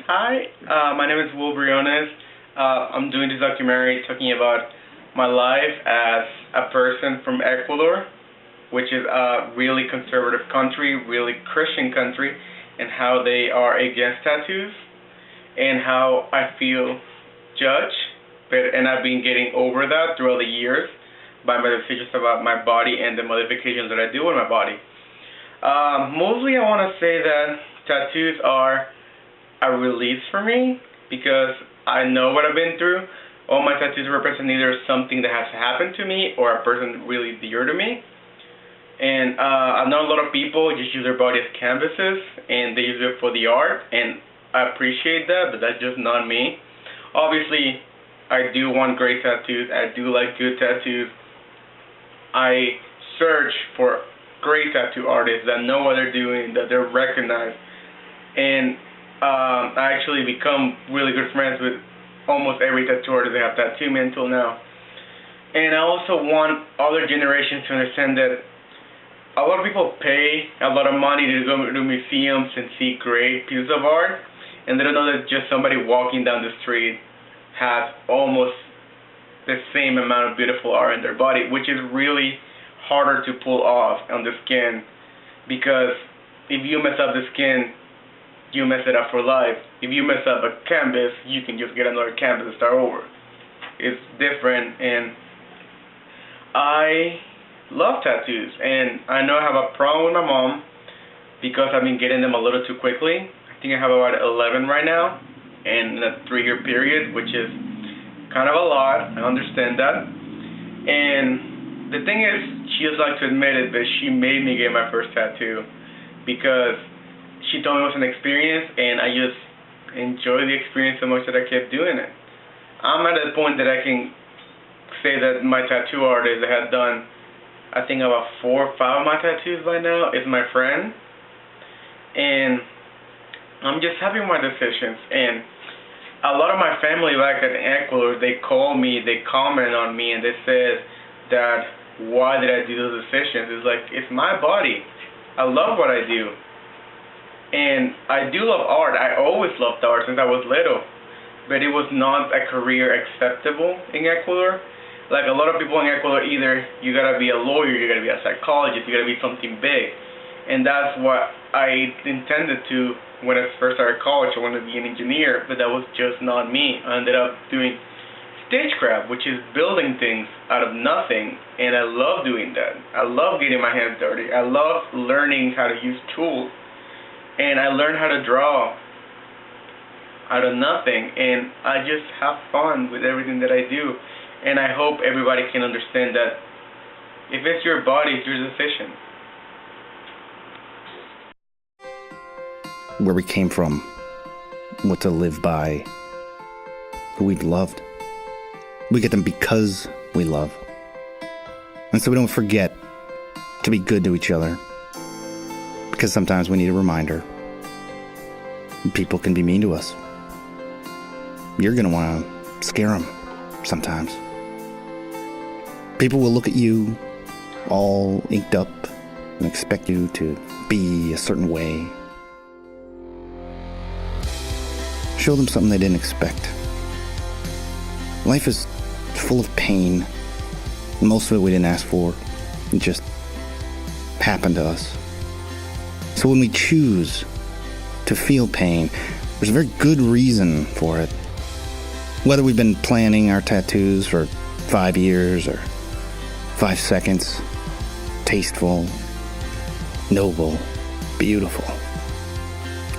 Hi, my name is Will Briones. I'm doing this documentary talking about my life as a person from Ecuador, which is a really conservative country, really Christian country, and how they are against tattoos, and how I feel judged, and I've been getting over that throughout the years by my decisions about my body and the modifications that I do with my body. Mostly, I want to say that tattoos are a release for me because I know what I've been through. All my tattoos represent either something that has happened to me or a person really dear to me. And I know a lot of people just use their body as canvases and they use it for the art, and I appreciate that, but that's just not me. Obviously, I do want great tattoos. I do like good tattoos. I search for great tattoo artists that know what they're doing, that they're recognized, and I actually become really good friends with almost every tattoo artist that have tattooed me until now. And I also want other generations to understand that a lot of people pay a lot of money to go to museums and see great pieces of art, and they don't know that just somebody walking down the street has almost the same amount of beautiful art in their body, which is really harder to pull off on the skin, because if you mess up the skin, you mess it up for life. If you mess up a canvas, you can just get another canvas and start over. It's different, and I love tattoos, and I know I have a problem with my mom because I've been getting them a little too quickly. I think I have about 11 right now in a 3-year period, which is kind of a lot. I understand that. And the thing is, she doesn't like to admit it, but she made me get my first tattoo because she told me it was an experience, and I just enjoyed the experience so much that I kept doing it. I'm at a point that I can say that my tattoo artist that had done, I think about 4 or 5 of my tattoos by now, is my friend. And I'm just happy with my decisions. And a lot of my family back in Ecuador, they call me, they comment on me, and they say that why did I do those decisions? It's like, it's my body. I love what I do. And I do love art. I always loved art since I was little. But it was not a career acceptable in Ecuador. Like a lot of people in Ecuador, either you gotta be a lawyer, you gotta be a psychologist, you gotta be something big. And that's what I intended to when I first started college. I wanted to be an engineer, but that was just not me. I ended up doing stagecraft, which is building things out of nothing, and I love doing that. I love getting my hands dirty. I love learning how to use tools. And I learned how to draw out of nothing, and I just have fun with everything that I do. And I hope everybody can understand that if it's your body, it's your decision. Where we came from, what to live by, who we've loved. We get them because we love. And so we don't forget to be good to each other. Because sometimes we need a reminder. People can be mean to us. You're going to want to scare them sometimes. People will look at you all inked up and expect you to be a certain way. Show them something they didn't expect. Life is full of pain. Most of it we didn't ask for. It just happened to us. So when we choose to feel pain, there's a very good reason for it. Whether we've been planning our tattoos for 5 years or 5 seconds, tasteful, noble, beautiful.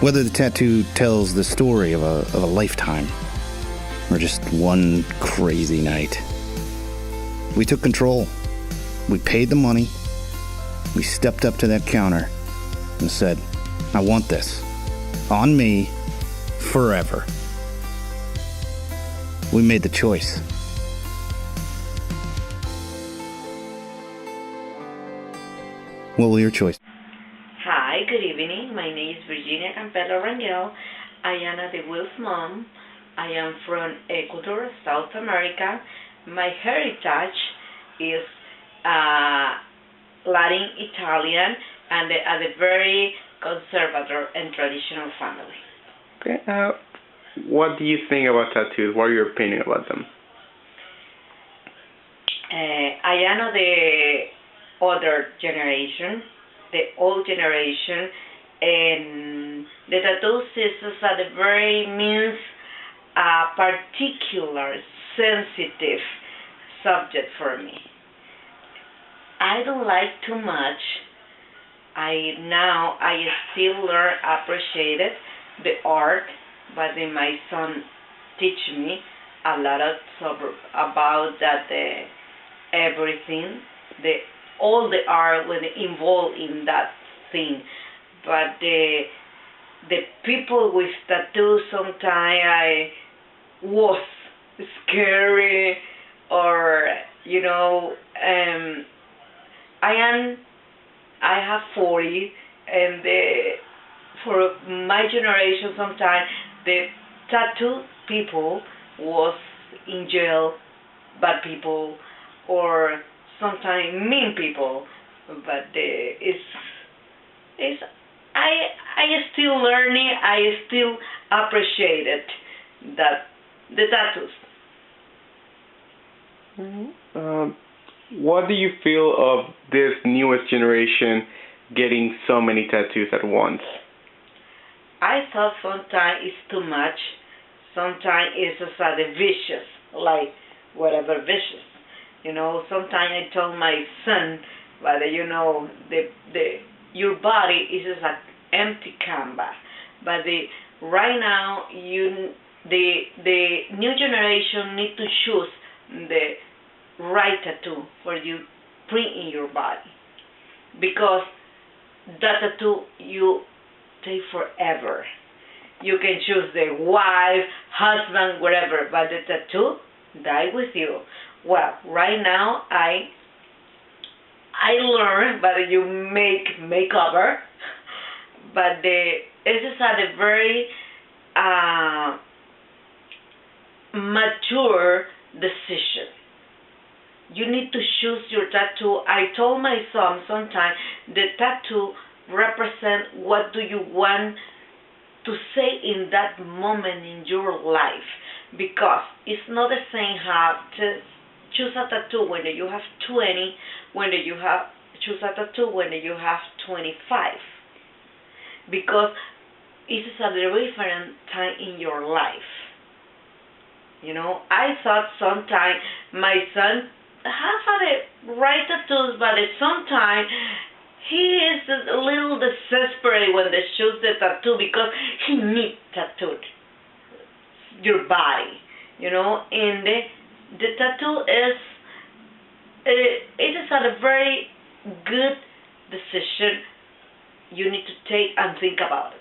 Whether the tattoo tells the story of a lifetime or just one crazy night. We took control. We paid the money. We stepped up to that counter and said, I want this. On me. Forever. We made the choice. What will your choice? Hi, good evening. My name is Virginia Campello Rangel. I am the Will's mom. I am from Ecuador, South America. My heritage is Latin Italian and a very conservative and traditional family. Okay. What do you think about tattoos? What are your opinion about them? I am of the other generation, the old generation, and the tattoos is at the very means a particular sensitive subject for me. I don't like too much. I still learn appreciate it, the art, but then my son teach me a lot of about that everything, the all the art when involved in that thing. But the people with tattoos sometimes I was scary or I am I have 40 and for my generation sometimes the tattoo people was in jail, bad people or sometimes mean people, but it's I still learning. I still appreciate it that the tattoos. What do you feel of this newest generation getting so many tattoos at once? I thought sometimes it's too much. Sometimes it's just vicious, like whatever vicious. Sometimes I told my son, but your body is just an empty canvas. But right now, the new generation need to choose the right tattoo for you print in your body, because that tattoo you take forever. You can choose the wife, husband, whatever, but the tattoo die with you. Well, right now I learn, but you make makeover, but it is at a very mature decision. You need to choose your tattoo. I told my son sometimes the tattoo represent what do you want to say in that moment in your life, because it's not the same have to choose a tattoo when you have 20, when you have choose a tattoo when you have 25, because it is a very different time in your life. I thought sometimes my son has the right tattoos, but sometimes he is a little desperate when they choose the tattoo, because he needs tattooed your body, and the tattoo is it is a very good decision you need to take and think about it.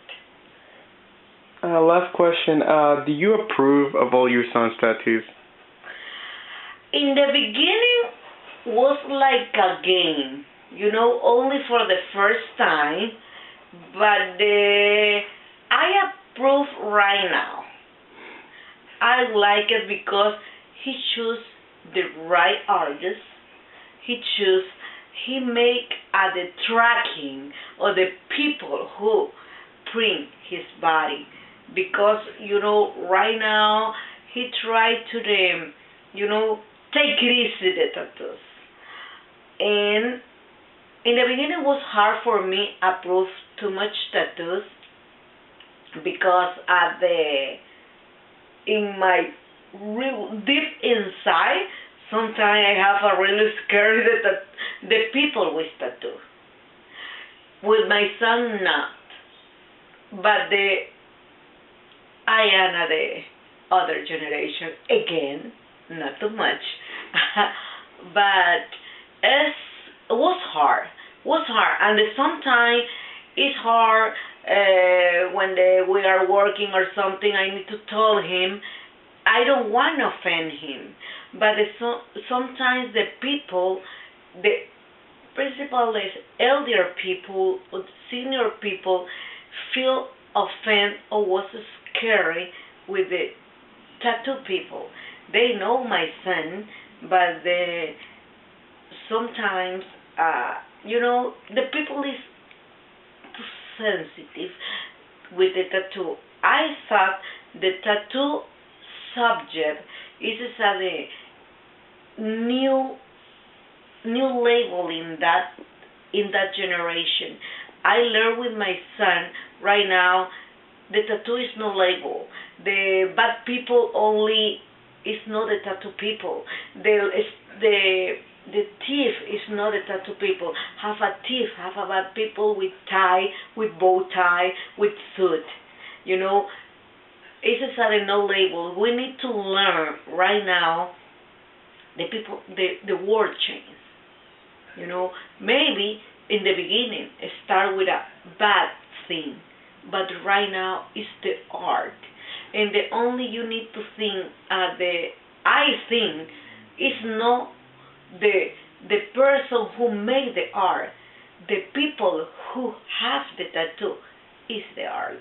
Last question. Do you approve of all your son's tattoos? In the beginning, was like a game, only for the first time, but I approve right now. I like it because he choose the right artist. He make the tracking of the people who print his body, because right now he try to take it easy the tattoos, and in the beginning it was hard for me approve too much tattoos, because in my real deep inside sometimes I have a really scary that the people with tattoo. With my son not, but I am the other generation again, not too much, but it was hard, and sometimes it's hard when we are working or something. I need to tell him I don't want to offend him, but sometimes the people, the principal is elder people, senior people, feel offended or was scary with the tattoo people. They know my son, but sometimes, the people is too sensitive with the tattoo. I thought the tattoo subject is a new label in that generation. I learn with my son right now. The tattoo is no label. The bad people only is not the tattoo people. The thief is not the tattoo people. Have a thief, have a bad people with tie, with bow tie, with suit. You know, it's a no label. We need to learn right now. The world change. You know, maybe in the beginning start with a bad thing, but right now it's the art, and the only you need to think I think is not the person who made the art, the people who have the tattoo is the art.